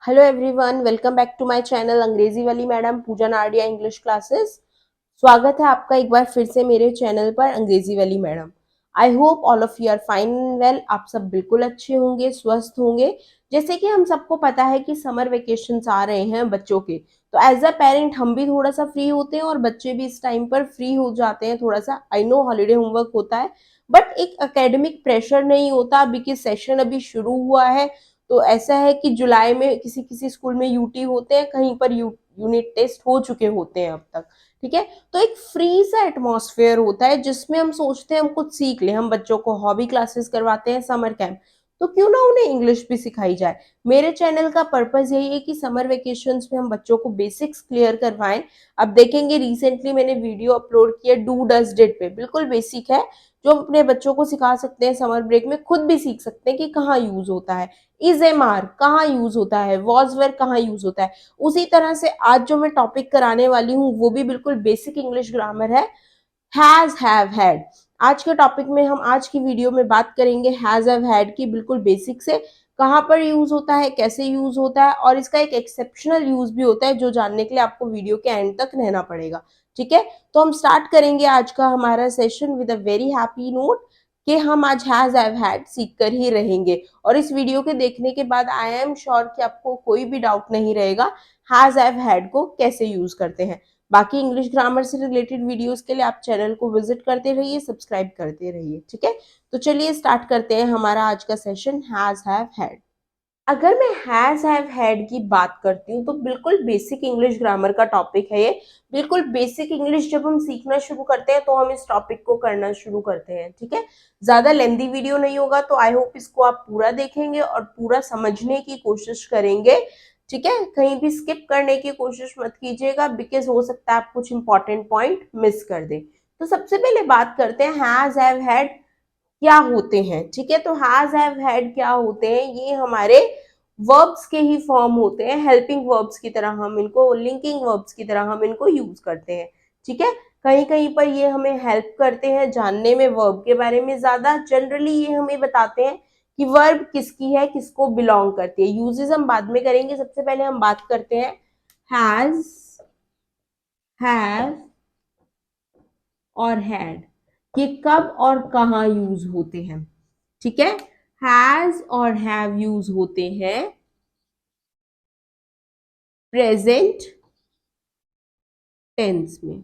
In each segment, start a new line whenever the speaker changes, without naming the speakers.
Hello everyone, welcome back to my channel अंग्रेजी वाली madam Pooja Nadia English classes. स्वागत है आपका एक बार फिर से मेरे चैनल पर अंग्रेजी वाली madam. I hope all of you are fine well. आप सब बिल्कुल अच्छे होंगे, स्वस्थ होंगे। जैसे कि हम सबको पता है कि समर वेकेशंस आ रहे हैं बच्चों के, तो एज अ पेरेंट हम भी थोड़ा सा फ्री होते हैं और बच्चे भी इस टाइम पर फ्री हो जाते हैं। थोड़ा सा आई नो हॉलीडे होमवर्क होता है, बट एक एकेडमिक प्रेशर नहीं होता बिकॉज सेशन अभी शुरू हुआ है। तो ऐसा है कि जुलाई में किसी किसी स्कूल में यूटी होते हैं, कहीं पर यूनिट टेस्ट हो चुके होते हैं अब तक। ठीक है, तो एक फ्री सा एटमॉस्फेयर होता है जिसमें हम सोचते हैं हम कुछ सीख लें। हम बच्चों को हॉबी क्लासेस करवाते हैं, समर कैंप, तो क्यों ना उन्हें इंग्लिश भी सिखाई जाए। मेरे चैनल का पर्पस यही है कि समर वेकेशंस में हम बच्चों को बेसिक्स क्लियर करवाएं। अब देखेंगे रिसेंटली मैंने वीडियो अपलोड किया डू डज डिड पे, बिल्कुल बेसिक है जो हम अपने बच्चों को सिखा सकते हैं। समर ब्रेक में खुद भी सीख सकते हैं कि कहाँ यूज होता है, इज एम आर कहाँ यूज होता है, वॉज वेयर कहाँ यूज होता है। उसी तरह से आज जो मैं टॉपिक कराने वाली हूँ वो भी बिल्कुल बेसिक इंग्लिश ग्रामर है, हैज हैव हैड। आज के टॉपिक में हम आज की वीडियो में बात करेंगे हैज हैव हैड की, बिल्कुल बेसिक से कहाँ पर यूज होता है, कैसे यूज होता है, और इसका एक एक्सेप्शनल यूज भी होता है जो जानने के लिए आपको वीडियो के एंड तक रहना पड़ेगा। ठीक है, तो हम स्टार्ट करेंगे आज का हमारा session with a very happy note कि हम आज हैज हैव हैड सीख कर ही रहेंगे। और इस वीडियो के देखने के बाद आई एम श्योर कि आपको कोई भी डाउट नहीं रहेगा हैज हैव हैड को कैसे यूज करते हैं। बाकी इंग्लिश ग्रामर से रिलेटेड वीडियोस के लिए आप चैनल को विजिट करते रहिए, सब्सक्राइब करते रहिए। ठीक है, तो चलिए स्टार्ट करते हैं हमारा आज का सेशन हैज हैव हैड। अगर मैं हैज हैव हैड की बात करती हूँ तो बिल्कुल बेसिक इंग्लिश ग्रामर का टॉपिक है ये। बिल्कुल बेसिक इंग्लिश जब हम सीखना शुरू करते हैं तो हम इस टॉपिक को करना शुरू करते हैं। ठीक है, ज्यादा लेंदी वीडियो नहीं होगा, तो आई होप इसको आप पूरा देखेंगे और पूरा समझने की कोशिश करेंगे। ठीक है, कहीं भी स्किप करने की कोशिश मत कीजिएगा बिकॉज हो सकता है आप कुछ इंपॉर्टेंट पॉइंट मिस कर दे। तो सबसे पहले बात करते हैं हैज हैव हैड क्या होते हैं। ठीक है, तो हैज हैव हैड क्या होते हैं, ये हमारे वर्ब्स के ही फॉर्म होते हैं। हेल्पिंग वर्ब्स की तरह हम इनको, लिंकिंग वर्ब्स की तरह हम इनको यूज करते हैं। ठीक है, कहीं कहीं पर ये हमें हेल्प करते हैं जानने में वर्ब के बारे में ज्यादा। जनरली ये हमें बताते हैं कि वर्ब किसकी है, किसको बिलोंग करती है। यूजेस हम बाद में करेंगे, सबसे पहले हम बात करते हैं हैज, हैव और हैड, ये कब और कहाँ यूज होते हैं। ठीक है, हैज और हैव यूज होते हैं प्रेजेंट टेंस में।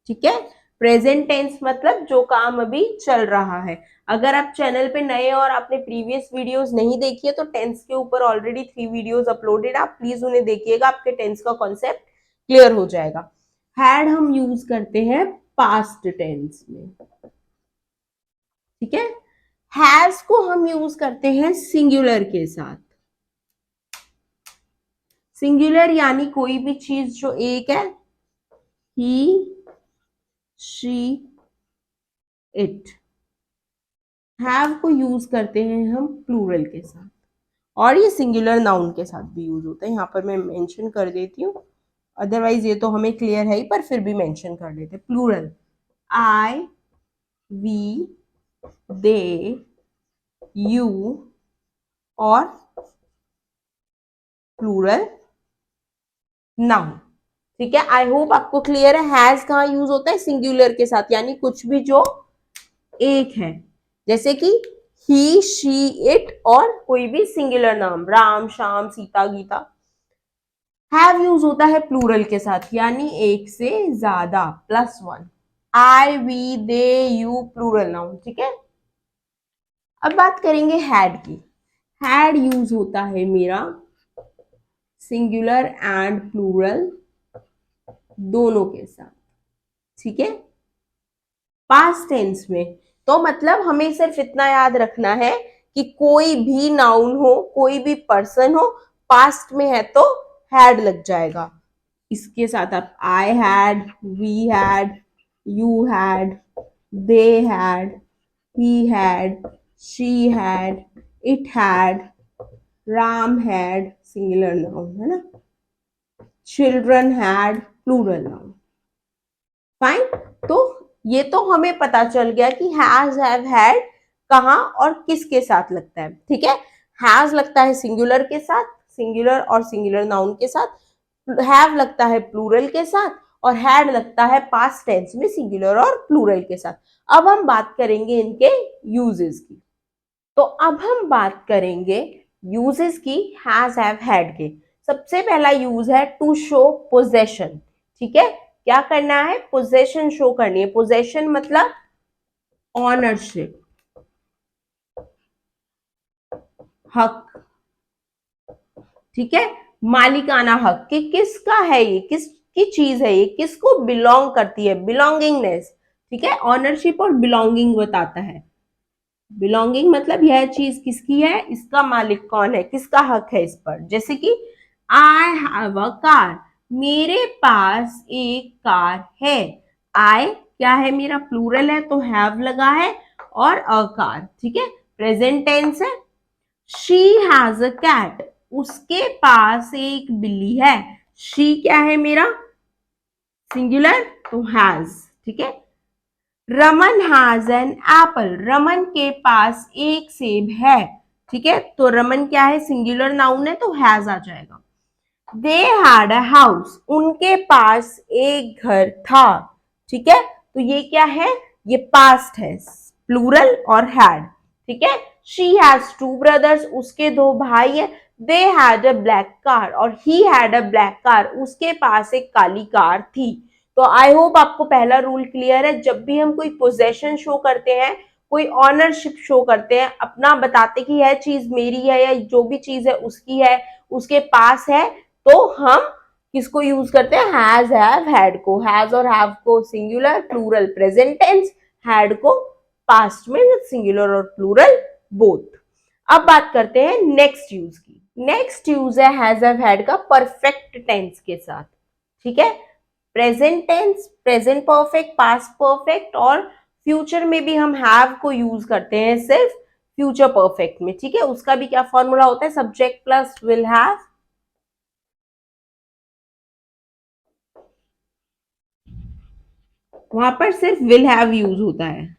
ठीक है, प्रेजेंट टेंस मतलब जो काम अभी चल रहा है। अगर आप चैनल पे नए और आपने प्रीवियस वीडियोस नहीं देखी है तो टेंस के ऊपर ऑलरेडी 3 वीडियोस अपलोडेड, आप प्लीज उन्हें देखिएगा, आपके टेंस का कॉन्सेप्ट क्लियर हो जाएगा। हैड हम यूज करते हैं पास्ट टेंस में। ठीक है, हैज को हम यूज करते हैं सिंगुलर के साथ। सिंगुलर यानी कोई भी चीज जो एक है, ही, शी, इट। हैव को यूज करते हैं हम प्लूरल के साथ, और ये सिंगुलर नाउन के साथ भी यूज होता है। यहाँ पर मैं मेंशन कर देती हूँ, अदरवाइज ये तो हमें क्लियर है ही, पर फिर भी मेंशन कर देते। Plural I, we, they, you, और प्लूरल नाउन। ठीक है, आई होप आपको क्लियर है। हैज कहाँ यूज होता है, सिंगुलर के साथ, यानी कुछ भी जो एक है, जैसे कि ही, शी, इट, और कोई भी सिंगुलर नाम, राम, श्याम, सीता, गीता। हैव यूज होता है प्लूरल के साथ, यानी एक से ज्यादा, plus one. I, we, they, you, plural noun. ठीक है, अब बात करेंगे हैड की। हैड यूज होता है मेरा सिंगुलर एंड प्लूरल दोनों के साथ। ठीक है, पास्ट टेंस में, तो मतलब हमें सिर्फ इतना याद रखना है कि कोई भी नाउन हो, कोई भी पर्सन हो, पास्ट में है तो हैड लग जाएगा। इसके साथ आप I had, we had, you had, they had, he had, she had, it had, Ram had, singular noun है ना, children had, plural noun. Fine, तो ये तो हमें पता चल गया कि हैज हैव हैड कहाँ और किसके साथ लगता है। ठीक है, हैज लगता है सिंगुलर के साथ, सिंगुलर और सिंगुलर नाउन के साथ, हैव लगता है प्लूरल के साथ, और हैड लगता है पास्ट टेंस में सिंगुलर और प्लूरल के साथ। अब हम बात करेंगे इनके यूजेस की। तो अब हम बात करेंगे यूजेस की हैज, हैव, हैड के। सबसे पहला यूज है टू शो पोजेशन। ठीक है, क्या करना है? पोजेशन शो करनी है। पोजेशन मतलब ऑनरशिप, हक। ठीक है, मालिकाना हक कि किसका है ये, किसकी चीज है ये, किसको बिलोंग करती है, बिलोंगिंगनेस। ठीक है, ऑनरशिप और बिलोंगिंग बताता है। बिलोंगिंग मतलब यह चीज किसकी है, इसका मालिक कौन है, किसका हक है इस पर। जैसे कि आई हैव अ कार, मेरे पास एक कार है। आई क्या है मेरा, प्लूरल है तो हैव लगा है, और अ कार। ठीक है, प्रेजेंट टेंस है। शी हैज अ कैट, उसके पास एक बिल्ली है। शी क्या है मेरा, सिंगुलर तो हैज। ठीक है, Raman has an apple, Raman के पास एक सेब है। ठीक है, तो रमन क्या है, सिंगुलर नाउन है तो हैज आ जाएगा। दे हैड अ हाउस, उनके पास एक घर था। ठीक है, तो ये क्या है, ये पास्ट है, प्लूरल और हैड। ठीक है, शी हैज टू ब्रदर्स, उसके दो भाई है। They had a black car, और he had a black car, उसके पास एक काली कार थी। तो आई होप आपको पहला रूल क्लियर है। जब भी हम कोई पोजेशन शो करते हैं, कोई ऑनरशिप शो करते हैं, अपना बताते कि यह चीज मेरी है या जो भी चीज है उसकी है, उसके पास है, तो हम किसको यूज करते हैं, हैज, हैव, हैड को। हैज और हैव को singular plural present tense, had को पास्ट में विद सिंगुलर और प्लूरल बोथ। अब बात करते हैं नेक्स्ट यूज की। नेक्स्ट यूज है हैज, हैव, हैड का परफेक्ट टेंस के साथ। ठीक है, present tense, present perfect, past perfect, और फ्यूचर में भी हम हैव को यूज करते हैं सिर्फ फ्यूचर परफेक्ट में। ठीक है, उसका भी क्या फॉर्मूला होता है, सब्जेक्ट प्लस विल हैव। वहां पर सिर्फ विल हैव यूज होता है,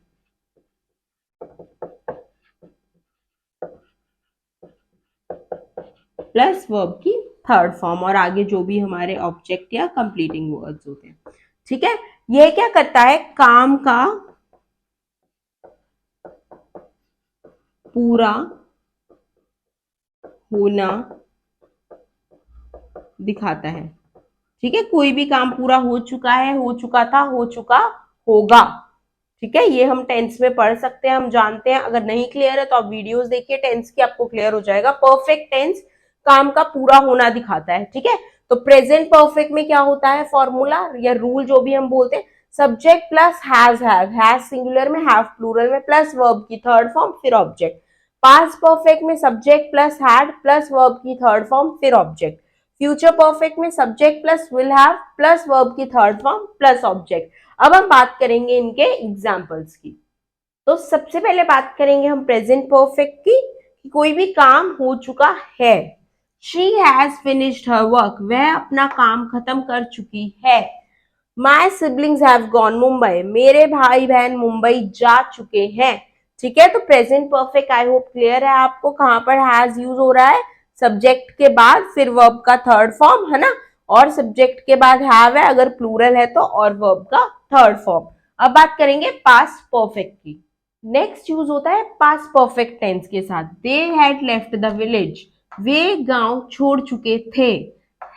प्लस वर्ब की थर्ड फॉर्म, और आगे जो भी हमारे ऑब्जेक्ट या कंप्लीटिंग वर्ड्स होते हैं। ठीक है, यह क्या करता है, काम का पूरा होना दिखाता है। ठीक है, कोई भी काम पूरा हो चुका है, हो चुका था, हो चुका होगा। ठीक है, ये हम टेंस में पढ़ सकते हैं, हम जानते हैं। अगर नहीं क्लियर है तो आप वीडियोस देखिए टेंस की, आपको क्लियर हो जाएगा। परफेक्ट टेंस काम का पूरा होना दिखाता है। ठीक है, तो प्रेजेंट परफेक्ट में क्या होता है, फॉर्मूला या रूल जो भी हम बोलते हैं, subject plus has, have singular में, हैव प्लूरल में, प्लस वर्ब की थर्ड फॉर्म फिर ऑब्जेक्ट। पास्ट परफेक्ट में subject plus had plus verb की थर्ड फॉर्म फिर ऑब्जेक्ट। फ्यूचर परफेक्ट में subject plus will have plus verb की थर्ड फॉर्म प्लस ऑब्जेक्ट। अब हम बात करेंगे इनके एग्जाम्पल्स की। तो सबसे पहले बात करेंगे हम प्रेजेंट परफेक्ट की, कि कोई भी काम हो चुका है। She has finished her work, वह अपना काम खत्म कर चुकी है। My siblings have gone Mumbai, मेरे भाई बहन मुंबई जा चुके हैं। ठीक है, तो present perfect I hope clear है आपको, कहां पर हैज यूज हो रहा है, सब्जेक्ट के बाद फिर वर्ब का थर्ड फॉर्म है ना, और सब्जेक्ट के बाद हैव है अगर प्लूरल है तो, और वर्ब का थर्ड फॉर्म। अब बात करेंगे पास्ट परफेक्ट की। नेक्स्ट यूज होता है पास्ट परफेक्ट टेंस के साथ। They had left the village, वे गांव छोड़ चुके थे।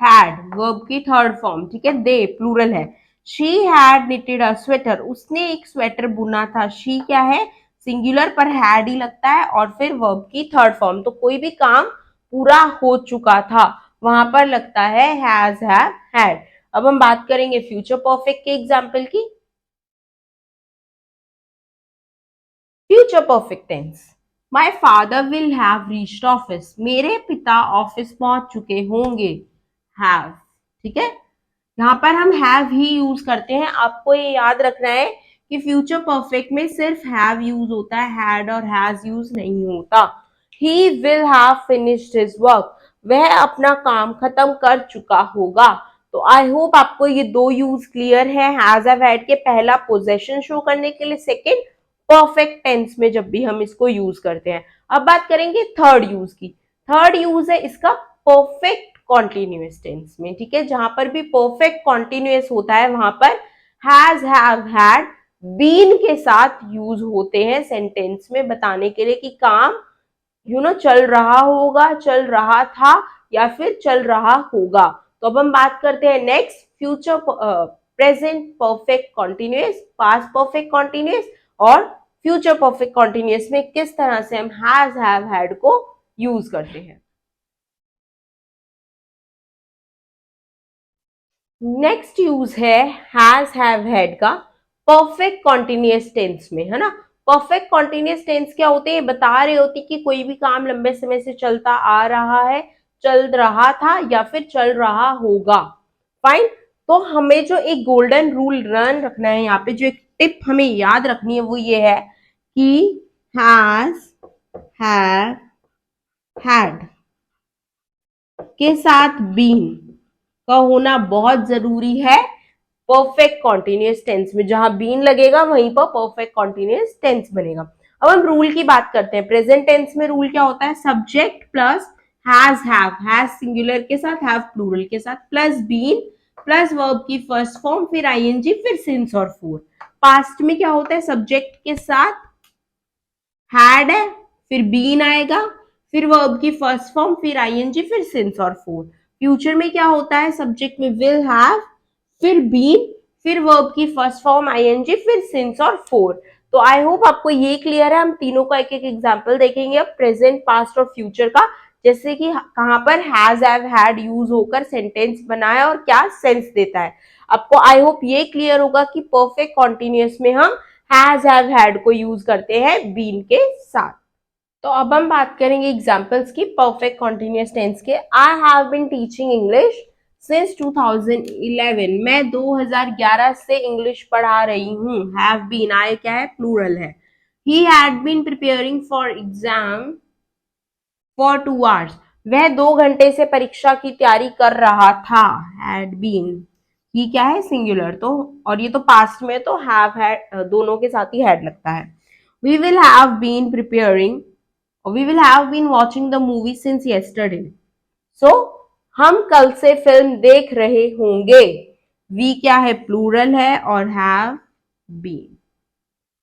हैड वर्ब की थर्ड फॉर्म। ठीक है, दे प्लूरल है। She had knitted a sweater, उसने एक स्वेटर बुना था। शी क्या है, सिंगुलर पर हैड ही लगता है, और फिर वर्ब की थर्ड फॉर्म। तो कोई भी काम पूरा हो चुका था वहां पर लगता है हैज, हैव, हैड। अब हम बात करेंगे फ्यूचर परफेक्ट के एग्जाम्पल की। Future perfect tense, my father will have reached office, मेरे पिता ऑफिस पहुंच चुके होंगे। हैव। ठीक है, यहाँ पर हम हैव ही यूज करते हैं। आपको ये याद रखना है कि फ्यूचर परफेक्ट में सिर्फ हैव यूज होता है, हैड और हैज यूज नहीं होता। He will have finished his work, वह अपना काम खत्म कर चुका होगा। तो आई होप आपको ये दो यूज क्लियर है, हैज, हैव, हैड के। पहला पोजेशन शो करने के लिए, सेकंड परफेक्ट टेंस में जब भी हम इसको यूज करते हैं। अब बात करेंगे थर्ड यूज की। थर्ड यूज है इसका परफेक्ट कॉन्टिन्यूअस टेंस में, ठीक है, जहां पर भी परफेक्ट कॉन्टिन्यूअस होता है वहां पर हैज, हैव, हैड, बीन के साथ यूज होते हैं सेंटेंस में बताने के लिए कि काम चल रहा होगा, चल रहा था या फिर चल रहा होगा। तो अब हम बात करते हैं next, future present perfect continuous, past perfect continuous और फ्यूचर परफेक्ट कॉन्टिन्यूअस में किस तरह से हम हैज, हैव, हैड को यूज करते हैं। नेक्स्ट यूज है हैज, हैव, हैड का परफेक्ट कॉन्टिन्यूअस टेंस में, है ना। परफेक्ट कॉन्टिन्यूअस टेंस क्या होते हैं, बता रहे होती कि कोई भी काम लंबे समय से चलता आ रहा है, चल रहा था या फिर चल रहा होगा। फाइन। तो हमें जो एक गोल्डन रूल रन रखना है, यहाँ पे जो एक टिप हमें याद रखनी है वो ये है कि हैज, हैव, हैड के साथ बीन का होना बहुत जरूरी है परफेक्ट कॉन्टिन्यूअस टेंस में। जहां बीन लगेगा वहीं पर परफेक्ट कॉन्टिन्यूअस टेंस बनेगा। अब हम रूल की बात करते हैं। प्रेजेंट टेंस में रूल क्या होता है, subject plus has, have, has singular के साथ, हैव प्लूरल के साथ, प्लस बीन प्लस वर्ब की फर्स्ट फॉर्म, फिर आईएनजी, फिर सिंस और फोर। पास्ट में क्या होता है, सब्जेक्ट के साथ हैड है, फिर बीन आएगा, फिर वर्ब की फर्स्ट फॉर्म, फिर आईएनजी, फिर सिंस और फोर। फ्यूचर में क्या होता है, सब्जेक्ट में विल हैव, फिर बीन, फिर वर्ब की फर्स्ट फॉर्म आईएनजी, फिर सिंस और फोर। तो आई होप आपको ये क्लियर है। हम तीनों का एक एक एग्जांपल देखेंगे अब, प्रेजेंट, पास्ट और फ्यूचर का, जैसे कि कहां पर हैज, हैव, हैड यूज होकर सेंटेंस बना है और क्या सेंस देता है। आपको आई होप ये क्लियर होगा कि परफेक्ट कॉन्टिन्यूअस में हम हैज, हैव, हैड को यूज करते हैं बीन के साथ। तो अब हम बात करेंगे एग्जांपल्स की परफेक्ट कॉन्टिन्यूअस टेंस के। I have been teaching English since 2011। मैं 2011 से इंग्लिश पढ़ा रही हूँ। हैव बीन, आए क्या है, प्लूरल है। He had been preparing for exam for 2 hours. वह 2 घंटे से परीक्षा की तैयारी कर रहा था। हैड बीन, ही क्या है, सिंगुलर, तो और ये तो पास्ट में, तो हैव, हैड दोनों के साथ ही हैड लगता है। We will have been preparing, we will have been watching the movie since yesterday. So हम कल से फिल्म देख रहे होंगे। वी क्या है, प्लूरल है, और हैव बीन।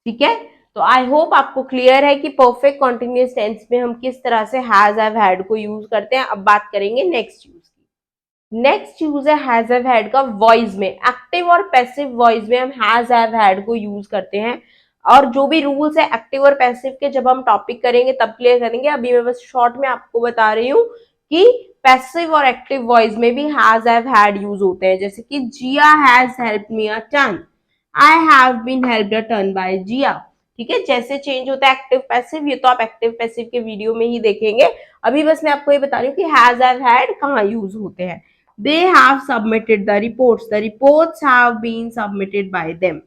ठीक है, तो आई होप आपको क्लियर है कि परफेक्ट कॉन्टिन्यूअस टेंस में हम किस तरह से हैज, हैव, हैड को यूज करते हैं। अब बात करेंगे नेक्स्ट यूज की। नेक्स्ट यूज है हैज, हैव, हैड का वॉइस में। एक्टिव और पैसिव वॉइस में हम हैज, हैव, हैड को यूज करते हैं। और जो भी रूल्स है एक्टिव और पैसिव के जब हम टॉपिक करेंगे तब क्लियर करेंगे। अभी मैं बस शॉर्ट में आपको बता रही हूँ कि पैसिव और एक्टिव वॉइस में भी हैज, हैव, हैड यूज होते हैं। जैसे कि Zia has helped me a ton, I have been helped a ton by Zia. ठीक है, जैसे चेंज होता है एक्टिव पैसिव, ये तो आप एक्टिव पैसिव के वीडियो में ही देखेंगे। अभी बस मैं आपको ये बता रही हूँ कि हैज, हैव, हैड कहाँ यूज होते हैं। They have submitted the reports have been submitted by them.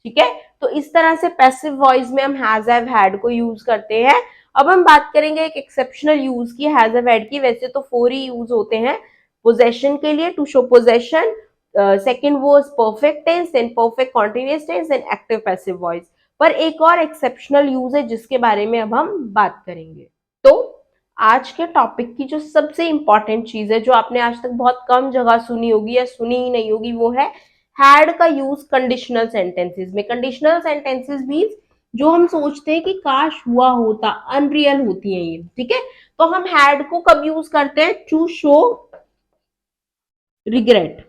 ठीक है, तो इस तरह से पैसिव वॉइस में हम हैज, हैव, हैड को यूज करते हैं। अब हम बात करेंगे एक एक्सेप्शनल यूज की हैज, हैव, हैड की। वैसे तो 4 ही यूज होते हैं पोजेशन के लिए, to show possession, second was perfect tense, then perfect continuous tense, then active passive voice. पर एक और एक्सेप्शनल यूज है जिसके बारे में अब हम बात करेंगे। तो आज के टॉपिक की जो सबसे इंपॉर्टेंट चीज है, जो आपने आज तक बहुत कम जगह सुनी होगी या सुनी ही नहीं होगी, वो है हैड का यूज कंडीशनल सेंटेंसेस में। कंडीशनल सेंटेंसेस मीन्स जो हम सोचते हैं कि काश हुआ होता, अनरियल होती है ये। ठीक है, तो हम हैड को कब यूज करते हैं, टू शो रिग्रेट।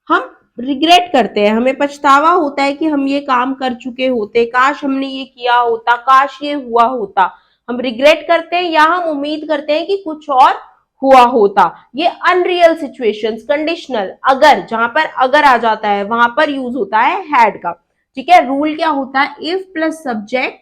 हम रिग्रेट करते हैं, हमें पछतावा होता है कि हम ये काम कर चुके होते, काश हमने ये किया होता, काश ये हुआ होता। हम रिग्रेट करते हैं या हम उम्मीद करते हैं कि कुछ और हुआ होता। ये अनरियल सिचुएशंस, कंडीशनल, अगर, जहां पर अगर आ जाता है वहां पर यूज होता है हैड का। ठीक है, रूल क्या होता है, if plus subject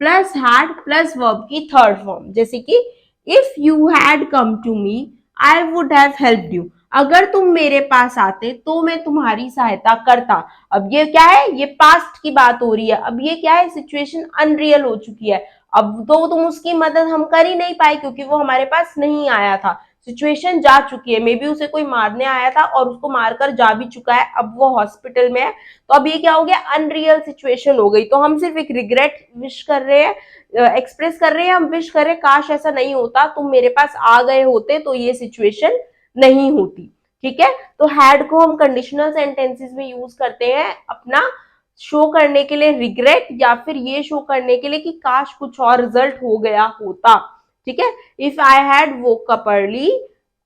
plus had plus verb की थर्ड फॉर्म। जैसे कि if you had come to me I would have helped you. अगर तुम मेरे पास आते तो मैं तुम्हारी सहायता करता। अब ये क्या है, ये पास्ट की बात हो रही है। अब ये क्या है, सिचुएशन अनरियल हो चुकी है। अब तो तुम उसकी मदद हम कर ही नहीं पाए क्योंकि वो हमारे पास नहीं आया था। सिचुएशन जा चुकी है, मे बी उसे कोई मारने आया था और उसको मारकर जा भी चुका है, अब वो हॉस्पिटल में है, तो अब ये क्या हो गया, अनरियल सिचुएशन हो गई। तो हम सिर्फ एक रिग्रेट विश कर रहे हैं, एक्सप्रेस कर रहे हैं, हम विश कर रहे हैं काश ऐसा नहीं होता, तुम मेरे पास आ गए होते तो ये सिचुएशन नहीं होती। ठीक है, तो हैड को हम कंडीशनल सेंटेंसेस में यूज करते हैं अपना शो करने के लिए रिग्रेट, या फिर ये शो करने के लिए कि काश कुछ और रिजल्ट हो गया होता। ठीक है, if I had woke up early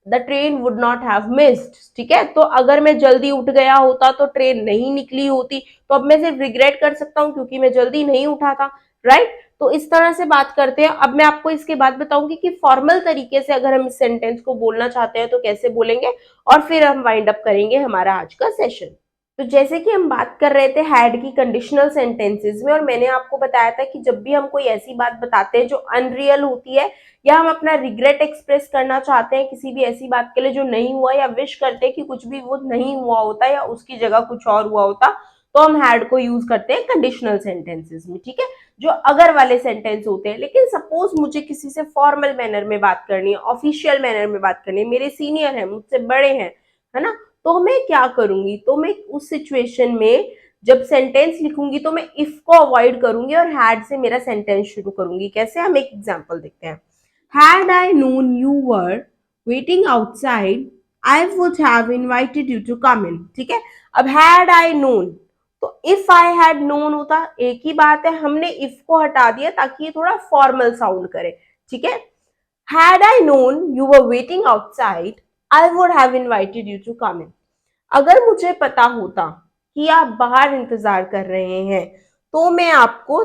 the train would not have missed. ठीक है, तो अगर मैं जल्दी उठ गया होता तो ट्रेन नहीं निकली होती, तो अब मैं सिर्फ रिग्रेट कर सकता हूं क्योंकि मैं जल्दी नहीं उठा था। राइट, तो इस तरह से बात करते हैं। अब मैं आपको इसके बाद बताऊंगी कि फॉर्मल तरीके से अगर हम इस सेंटेंस को बोलना चाहते हैं तो कैसे बोलेंगे, और फिर हम वाइंड अप करेंगे हमारा आज का सेशन। तो जैसे कि हम बात कर रहे थे हैड की कंडीशनल सेंटेंसेस में, और मैंने आपको बताया था कि जब भी हम कोई ऐसी बात बताते हैं जो अनरियल होती है, या हम अपना रिग्रेट एक्सप्रेस करना चाहते हैं किसी भी ऐसी बात के लिए जो नहीं हुआ, या विश करते हैं कि कुछ भी वो नहीं हुआ होता या उसकी जगह कुछ और हुआ होता, तो हम हैड को यूज करते हैं कंडीशनल सेंटेंसेस में। ठीक है, जो अगर वाले सेंटेंस होते हैं। लेकिन सपोज मुझे किसी से फॉर्मल मैनर में बात करनी है, ऑफिशियल मैनर में बात करनी है, मेरे सीनियर है, मुझसे बड़े हैं, है ना, तो मैं क्या करूंगी, तो मैं उस सिचुएशन में जब सेंटेंस लिखूंगी तो मैं इफ को अवॉइड करूंगी और हैड से मेरा सेंटेंस शुरू करूंगी। कैसे, हम एक एग्जांपल देखते हैं। Had I known you were waiting outside I would have invited you to come in. ठीक है, अब हैड आई नोन, तो इफ आई हैड नोन होता, एक ही बात है, हमने इफ को हटा दिया ताकि ये थोड़ा फॉर्मल साउंड करे। ठीक है, had I known you were waiting outside, I would have invited you to come in. अगर मुझे पता होता कि आप बाहर इंतजार कर रहे हैं तो मैं आपको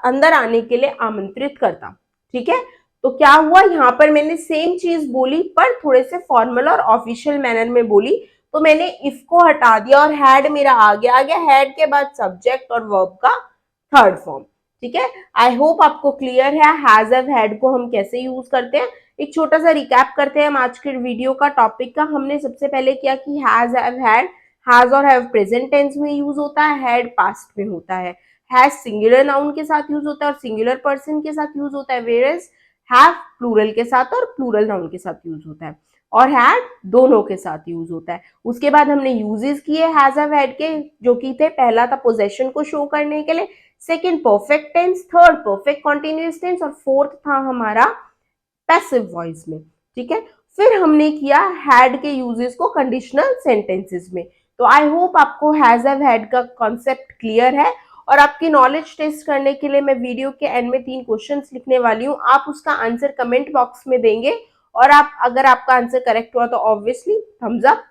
अंदर आने के लिए आमंत्रित करता। ठीक है, तो क्या हुआ, यहाँ पर मैंने सेम चीज बोली पर थोड़े से फॉर्मल और ऑफिशियल मैनर में बोली, तो मैंने इफ को हटा दिया और हैड मेरा आ गया हैड के बाद सब्जेक्ट और वर्ब का थर्ड फॉर्म। ठीक है, आई होप आपको क्लियर है हैज हैव हैड को हम कैसे यूज करते हैं। एक छोटा सा रिकैप करते हैं हम आज के वीडियो का टॉपिक का। हमने सबसे पहले किया कि हैज हैव हैड, हैज और हैव प्रेजेंट टेंस में यूज होता है, हैड पास्ट में होता है, हैज सिंगुलर नाउन के साथ यूज होता है और सिंगुलर पर्सन के साथ यूज होता है, वेयरएज हैव प्लूरल के साथ और प्लूरल नाउन के साथ यूज होता है, और हैड दोनों के साथ यूज होता है। उसके बाद हमने यूजेस किए हैज हैव हैड के, जो कि थे, पहला था पोजेशन को शो करने के लिए, second perfect tense, third perfect continuous tense, और फोर्थ था हमारा पैसिव वॉइस में। ठीक है, फिर हमने किया हैड के यूजेस को कंडीशनल सेंटेंसेस में। तो आई होप आपको हैज हैव हैड का कॉन्सेप्ट क्लियर है, और आपकी नॉलेज टेस्ट करने के लिए मैं वीडियो के एंड में 3 क्वेश्चंस लिखने वाली हूँ। आप उसका आंसर कमेंट बॉक्स में देंगे, और आप अगर आपका आंसर करेक्ट हुआ तो ऑब्वियसली थम्स अप,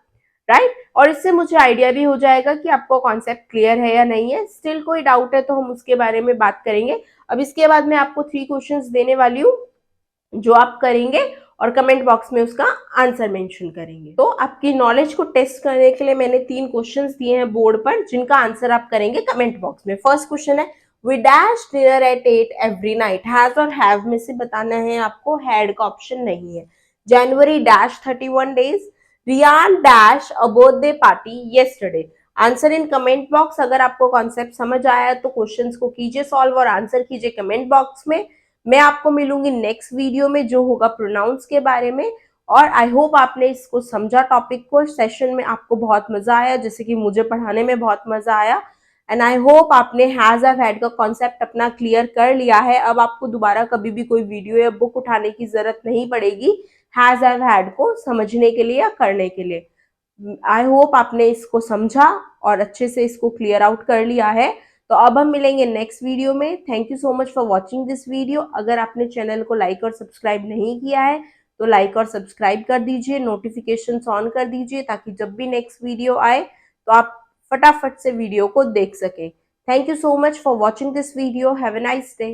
राइट, और इससे मुझे आइडिया भी हो जाएगा कि आपको कॉन्सेप्ट क्लियर है या नहीं है। स्टिल कोई डाउट है तो हम उसके बारे में बात करेंगे। अब इसके बाद मैं आपको 3 क्वेश्चंस देने वाली हूँ जो आप करेंगे और कमेंट बॉक्स में उसका आंसर मेंशन करेंगे। तो आपकी नॉलेज को टेस्ट करने के लिए मैंने 3 क्वेश्चंस दिए हैं बोर्ड पर, जिनका आंसर आप करेंगे कमेंट बॉक्स में। फर्स्ट क्वेश्चन है, we dash dinner at 8 every night. Has और हैव में से बताना है आपको, हैड का ऑप्शन नहीं है। January dash 31 days, Riyan dash a birthday party yesterday. Answer in comment box. अगर आपको कॉन्सेप्ट समझ आया तो क्वेश्चंस को कीजिए सॉल्व और आंसर कीजिए कमेंट बॉक्स में। मैं आपको मिलूंगी नेक्स्ट वीडियो में जो होगा प्रोनाउंस के बारे में, और आई होप आपने इसको समझा टॉपिक को। सेशन में आपको बहुत मजा आया, जैसे कि मुझे पढ़ाने में बहुत मजा आया, एंड आई होप आपने हैज हैव हैड का कॉन्सेप्ट अपना क्लियर कर लिया है। अब आपको दोबारा कभी भी कोई वीडियो या बुक उठाने की जरूरत नहीं पड़ेगी हैज हैव हैड को समझने के लिए या करने के लिए। आई होप आपने इसको समझा और अच्छे से इसको क्लियर आउट कर लिया है। तो अब हम मिलेंगे नेक्स्ट वीडियो में। Thank you so much for watching this video. अगर आपने चैनल को लाइक और सब्सक्राइब नहीं किया है तो लाइक और सब्सक्राइब कर दीजिए, नोटिफिकेशंस ऑन कर दीजिए, ताकि जब भी नेक्स्ट वीडियो आए तो आप फटाफट से वीडियो को देख सकें। Thank you so much for watching this video. Have a nice day.